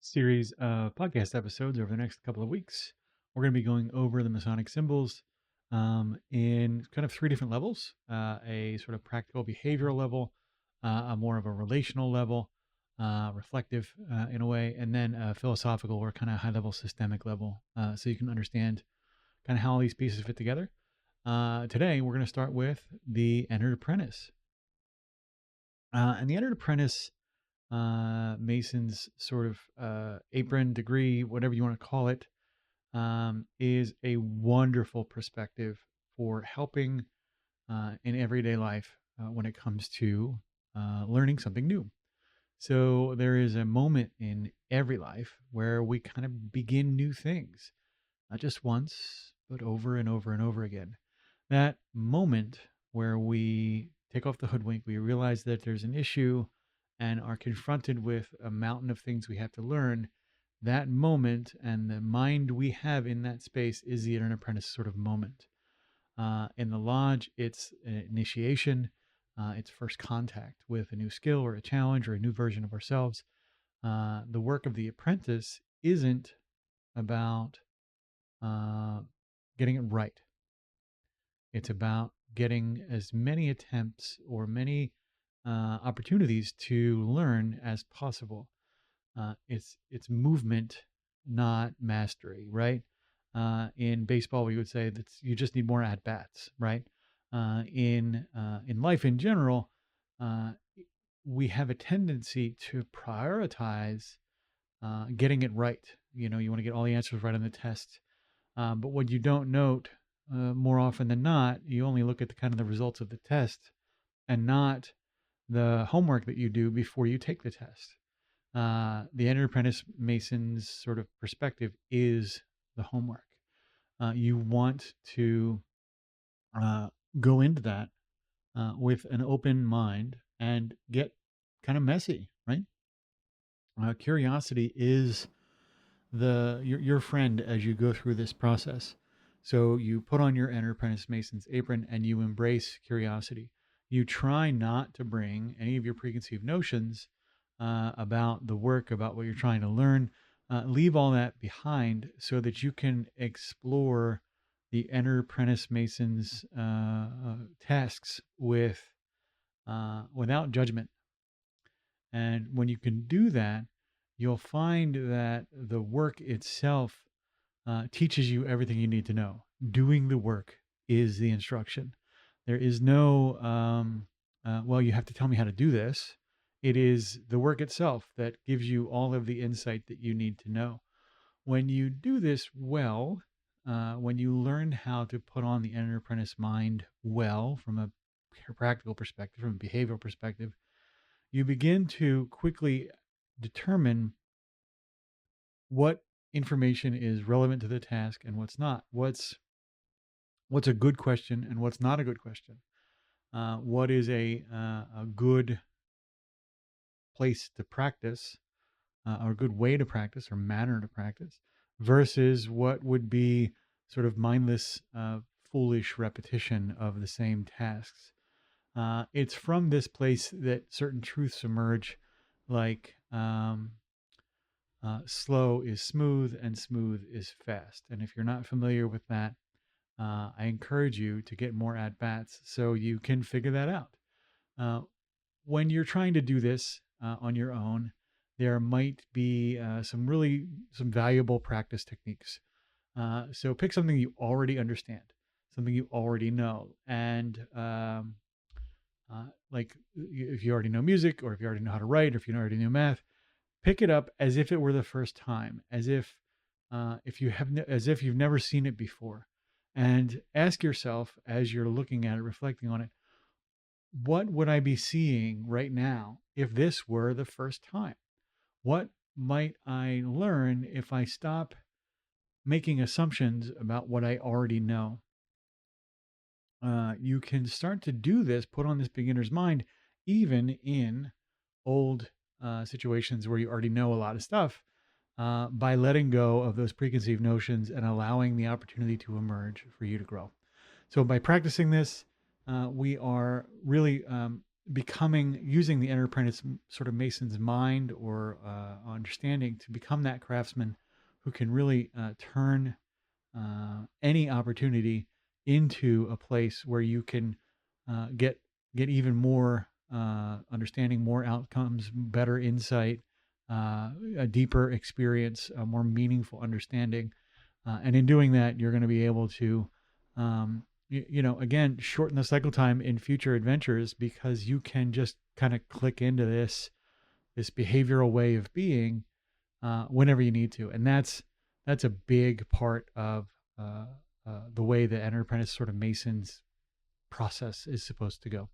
series of podcast episodes over the next couple of weeks. We're going to be going over the Masonic symbols in kind of three different levels: a sort of practical behavioral level, a more of a relational level, reflective in a way, and then a philosophical or kind of high level systemic level, so you can understand kind of how all these pieces fit together. Today, we're going to start with the Entered Apprentice. And the Entered Apprentice, Mason's sort of apron, degree, whatever you want to call it, is a wonderful perspective for helping in everyday life when it comes to learning something new. So there is a moment in every life where we kind of begin new things, not just once, but over and over and over again. That moment where we take off the hoodwink, we realize that there's an issue and are confronted with a mountain of things we have to learn. That moment and the mind we have in that space is the Entered Apprentice sort of moment. In the lodge, it's an initiation, it's first contact with a new skill or a challenge or a new version of ourselves. The work of the apprentice isn't about uh, getting it right. It's about getting as many attempts or many opportunities to learn as possible. It's movement, not mastery, right? In baseball, we would say that you just need more at bats, right? In life in general, uh, we have a tendency to prioritize getting it right. You know, you want to get all the answers right on the test. But what you don't note more often than not, you only look at the kind of the results of the test and not the homework that you do before you take the test. The Entered Apprentice Mason's sort of perspective is the homework. You want to uh, go into that with an open mind and get kind of messy, right? Curiosity is your friend as you go through this process. So you put on your Entered Apprentice Mason's apron and you embrace curiosity. You try not to bring any of your preconceived notions about the work, about what you're trying to learn. Leave all that behind so that you can explore the Entered Apprentice Mason's tasks without judgment. And when you can do that, you'll find that the work itself teaches you everything you need to know. Doing the work is the instruction. There is no, well, you have to tell me how to do this. It is the work itself that gives you all of the insight that you need to know. When you do this well, when you learn how to put on the Entered Apprentice mind well from a practical perspective, from a behavioral perspective, you begin to quickly determine what information is relevant to the task and what's not. What's a good question and what's not a good question. What is a good place to practice, or a good way to practice, or manner to practice, versus what would be sort of mindless, foolish repetition of the same tasks. It's from this place that certain truths emerge, like slow is smooth and smooth is fast. And if you're not familiar with that, I encourage you to get more at bats so you can figure that out. Uh, when you're trying to do this on your own, there might be some valuable practice techniques. So pick something you already understand, something you already know, and like if you already know music, or if you already know how to write, or if you already know math, pick it up as if it were the first time, as if you've never seen it before, and ask yourself as you're looking at it, reflecting on it, what would I be seeing right now if this were the first time? What might I learn if I stop making assumptions about what I already know? You can start to do this, put on this beginner's mind, even in old situations where you already know a lot of stuff, by letting go of those preconceived notions and allowing the opportunity to emerge for you to grow. So by practicing this, we are really becoming using the Entered Apprentice sort of Mason's mind or understanding to become that craftsman who can really turn any opportunity into a place where you can get even more understanding, more outcomes, better insight, a deeper experience, a more meaningful understanding, and in doing that, you're going to be able to, again, shorten the cycle time in future adventures because you can just kind of click into this behavioral way of being whenever you need to, and that's a big part of the way the Entered Apprentice sort of Mason's process is supposed to go.